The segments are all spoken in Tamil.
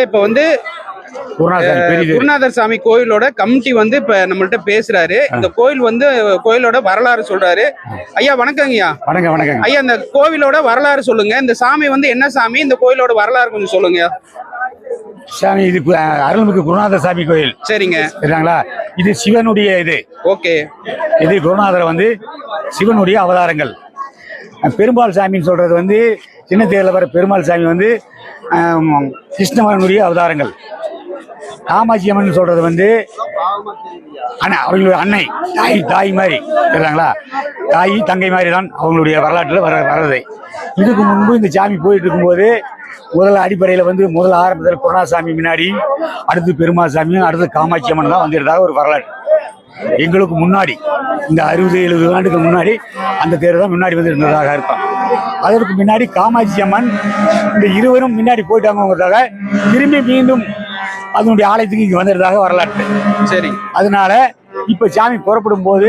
நேயர்களே, இப்ப வந்து குருநாதர் சாமி கோயிலோட கமிட்டி வந்து இப்ப நம்மள்ட்ட பேசுறாரு. இந்த கோயில் வந்து கோயிலோட வரலாறு சொல்றாரு. ஐயா வணக்கங்க ஐயா. வணக்கம் வணக்கம் ஐயா. இந்த கோவிலோட வரலாறு சொல்லுங்க. இந்த சாமி வந்து என்ன சாமி? இந்த கோயிலோட வரலாறு கொஞ்சம் சொல்லுங்க சாமி. இது அருள்மிகு குருநாதர் சாமி கோயில். சரிங்க. சரிங்களா? இது சிவனுடைய இது. ஓகே. இது குருநாதர் வந்து சிவனுடைய அவதாரங்கள். பெருமாள் சாமின்னு சொல்றது வந்து சின்ன தேர்ல வர பெருமாள் சாமி வந்து கிருஷ்ணவனுடைய அவதாரங்கள். காமாட்சி அம்மன் சொல்றது வந்து அவங்களுடைய அன்னை, தாய் மாதிரி சரிங்களா? தாய் தங்கை மாதிரி தான் அவங்களுடைய வரலாற்றில் வர்றது. இதுக்கு முன்பு இந்த சாமி போயிட்டு இருக்கும்போது முதல் அடிப்படையில் வந்து முதல் ஆரம்பத்தில் குருநாதசாமி முன்னாடி, அடுத்து பெருமாள் சாமியும், அடுத்து காமாட்சி அம்மன் தான் வந்துருதாக ஒரு வரலாற்று. எங்களுக்கு முன்னாடி இந்த 60-70 ஆண்டுக்கு முன்னாடி அந்த தேர் தான் முன்னாடி வந்து இருந்ததாக இருக்கும். அதற்கு முன்னாடி காமாட்சி அம்மன் இந்த இருவரும் முன்னாடி போயிட்டாங்கிறதாக திரும்பி மீண்டும் அதனுடைய ஆலயத்துக்கு இங்கே வந்துடுறதாக வரலாற்று. சரி. அதனால இப்ப சாமி புறப்படும் போது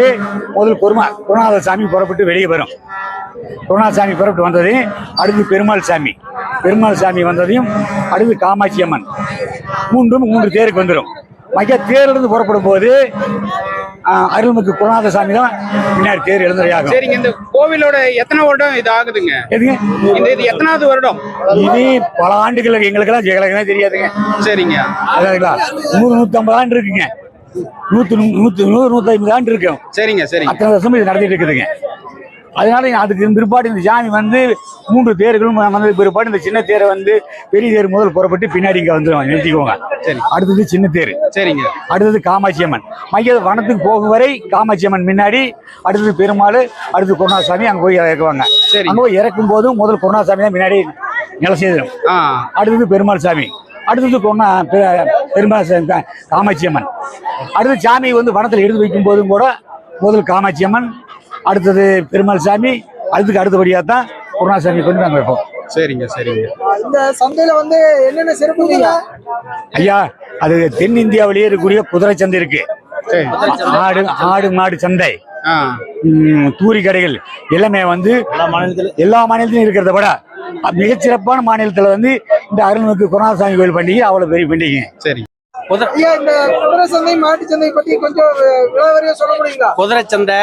முதல் குருநாதர் சாமி புறப்பட்டு வெளியே வரும். குருநாதர் சாமி புறப்பட்டு வந்தது, அடுத்து பெருமாள் சாமி வந்ததையும் அடுத்து காமாட்சி அம்மன், மூன்று தேருக்கு வந்துடும். மைய தேர்லிருந்து புறப்படும் போது அருள்மிகு குருநாதர் சாமி தான் பின்னாடி தேர் எழுந்தறையாகும். சரிங்க. இந்த கோவிலோட எத்தனை வருடம் இது ஆகுதுங்க? எதுங்க இது எத்தனாவது வருடம்? இது பல ஆண்டுகள் எங்களுக்கெல்லாம் தெரியாதுங்க. சரிங்க. அதாவதுங்களா 100-150 ஆண்டு இருக்குங்க. 100-150 ஆண்டு இருக்கும். சரிங்க. சரி. அத்தனை வருஷம் இது நடந்துட்டு இருக்குதுங்க. அதனால அதுக்கு பிற்பாடு இந்த சாமி வந்து 3 தேர்களும் வந்தது பிற்பாடு இந்த சின்ன தேரை வந்து பெரிய தேர் முதல் புறப்பட்டு பின்னாடி இங்க வந்துடும், நிறுத்திக்குவாங்க. சரி. அடுத்தது சின்ன தேர். சரிங்க. அடுத்தது காமாட்சி அம்மன். மைய வனத்துக்கு போகும் வரை காமாட்சி அம்மன் முன்னாடி, அடுத்தது பெருமாள், அடுத்து குருநாதசாமி அங்க போய் இறக்குவாங்க. அங்க போய் இறக்கும் போதும் முதல் குருநாதசாமி தான் முன்னாடி நிலை செய்திடும். அடுத்தது பெருமாள் சாமி, அடுத்தது பெருமாள் சாமி, காமாட்சி அம்மன். அடுத்து சாமி வந்து வனத்தில் எடுத்து வைக்கும் போதும் கூட முதல் காமாட்சி அம்மன், அடுத்தது பெருமாள் சாமி, அடுத்தபடியாக தான் குருநாதசாமி கொண்டு நாங்கள் வைப்போம். சரிங்க. சரிங்க. இந்த சந்தையில வந்து என்னென்ன சிறப்பு ஐயா? அது தென்னிந்தியாவிலேயே இருக்கக்கூடிய குதிரை சந்தை இருக்கு. ஆடு மாடு சந்தை, தூரி கடைகள் எல்லாமே வந்து எல்லா மாநிலத்திலும் இருக்கிறத விட மிகச்சிறப்பான மாநிலத்தில் வந்து இந்த அருள்மிகு குருநாதசாமி கோயில் பண்டிகை அவ்வளவு பெரிய பண்டிகை. சரி. இந்த குதிரை சந்தை, மாட்டு சந்தை பத்தி கொஞ்சம் விவரமா சொல்ல முடியுங்களா? குதிரை சந்தை,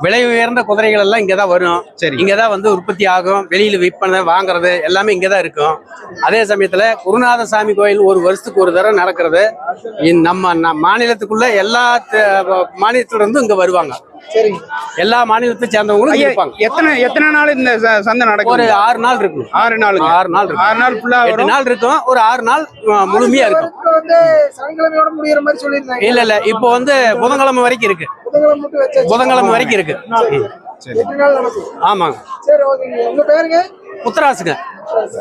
விலை உயர்ந்த குதிரைகள் எல்லாம் இங்கதான் வரும். சரி. இங்கதான் வந்து உற்பத்தி ஆகும். வெளியில விற்பனை வாங்குறது எல்லாமே இங்கதான் இருக்கும். அதே சமயத்துல குருநாதசாமி கோயில் ஒரு வருஷத்துக்கு ஒரு தடவை நடக்கிறது. நம்ம மாநிலத்துக்குள்ள எல்லா மாநிலத்துல இருந்தும் இங்க வருவாங்க. சரி. எல்லா மாநிலத்தை சேர்ந்தவங்களும் இருப்பாங்க. எத்தனை நாள் இந்த சந்தை நடக்கும்? ஒரு 6 நாள் இருக்கும். 6 நாள் 6 நாள் இருக்கும். 6 நாள் ஃபுல்லா 8 நாள் இருக்கும். ஒரு 6 நாள் முழுமையா இருக்கும். வந்து சனிக்கிழமையோட முடியற மாதிரி சொல்லிருந்தாங்க. இல்ல இப்போ வந்து புதன்கிழமை வரைக்கும் இருக்கு. புதன்கிழமை வரைக்கும் இருக்கு. 8 நாள் நடக்கும். ஆமாங்க. சரி, ஓகேங்க. உங்க பேருங்க? புத்தராசுங்க.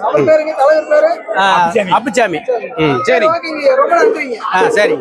அவர் பேருங்க? தலைவர் பேரு? அப்புச்சாமி. சரி, ஓகேங்க. ரொம்ப நன்றிங்க. சரி.